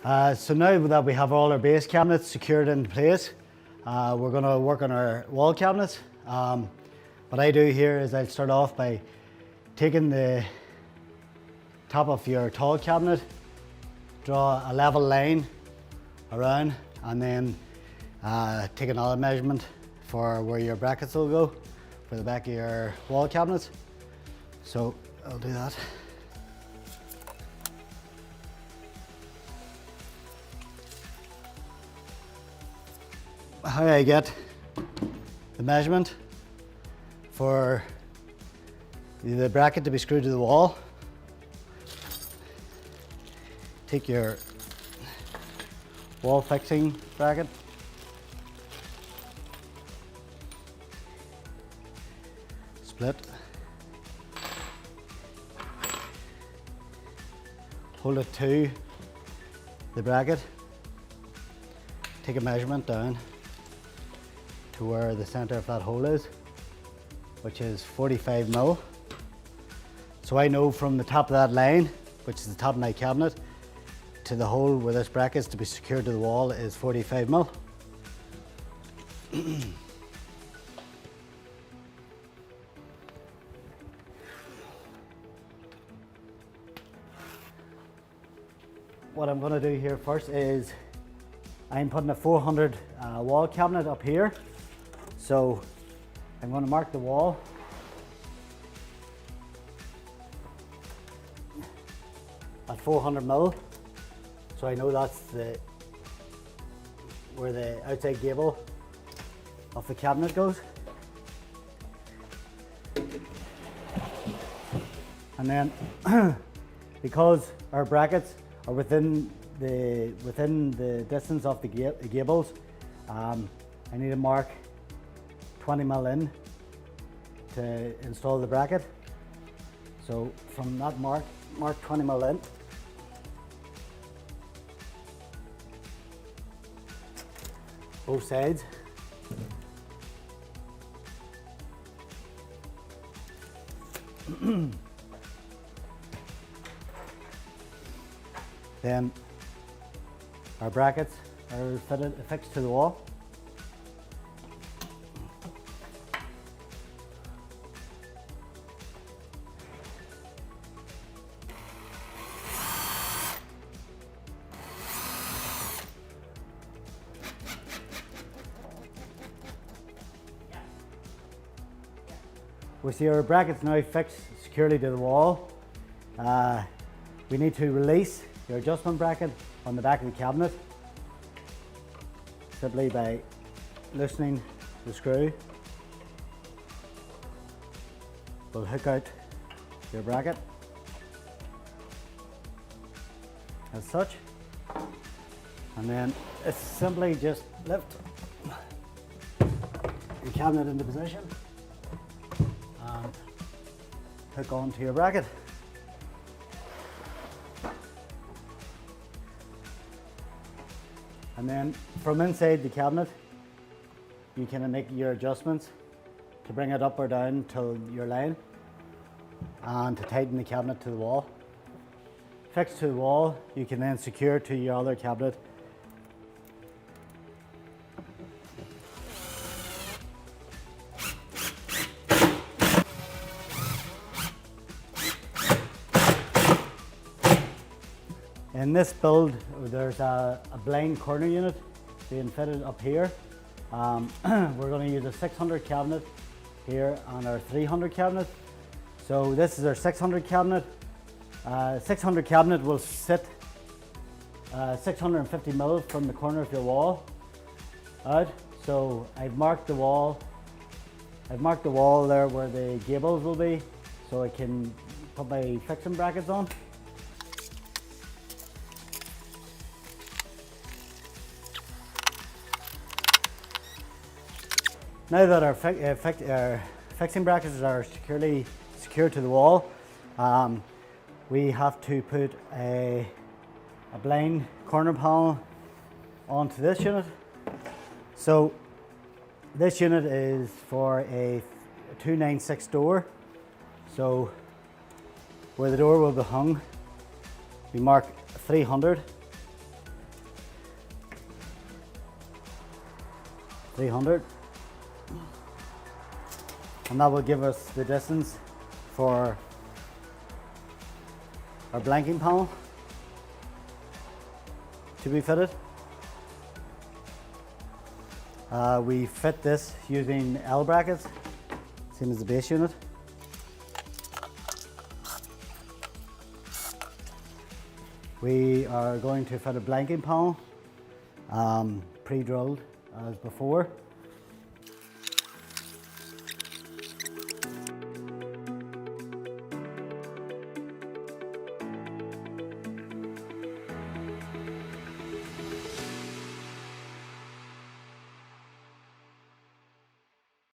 So now that we have all our base cabinets secured in place, we're going to work on our wall cabinets. What I do here is I'll start off by taking the top of your tall cabinet, draw a level line around, and then take another measurement for where your brackets will go for the back of your wall cabinets. So I'll do that. How I get the measurement for the bracket to be screwed to the wall. Take your wall fixing bracket, split, hold it to the bracket, take a measurement down to where the center of that hole is, which is 45 mil. So I know from the top of that line, which is the top of my cabinet, to the hole where this bracket is to be secured to the wall is 45 mil. What I'm going to do here first is I'm putting a 400 wall cabinet up here. So I'm going to mark the wall at 400 mil. So I know that's where the outside gable of the cabinet goes. And then because our brackets are within the distance of the gables, I need to mark 20 mil in to install the bracket. So from that mark 20 mil in. Both sides. Then our brackets are affixed to the wall. We see our brackets now fixed securely to the wall. We need to release your adjustment bracket on the back of the cabinet simply by loosening the screw. We'll hook out your bracket as such, and then it's simply just lift your cabinet into position and hook onto your bracket. And then from inside the cabinet, you can make your adjustments to bring it up or down till your line and to tighten the cabinet to the wall. Fixed to the wall, you can then secure to your other cabinet. In this build, there's a blind corner unit being fitted up here. We're going to use a 600 cabinet here and our 300 cabinet. So this is our 600 cabinet. 600 cabinet will sit 650 mil from the corner of your wall out. So I've marked the wall. I've marked the wall there where the gables will be, so I can put my fixing brackets on. Now that our fixing brackets are securely secured to the wall, we have to put a blind corner panel onto this unit. So this unit is for a 296 door. So where the door will be hung, we mark 300 300. And that will give us the distance for our blanking panel to be fitted. We fit this using L brackets, same as the base unit. We are going to fit a blanking panel, pre-drilled as before.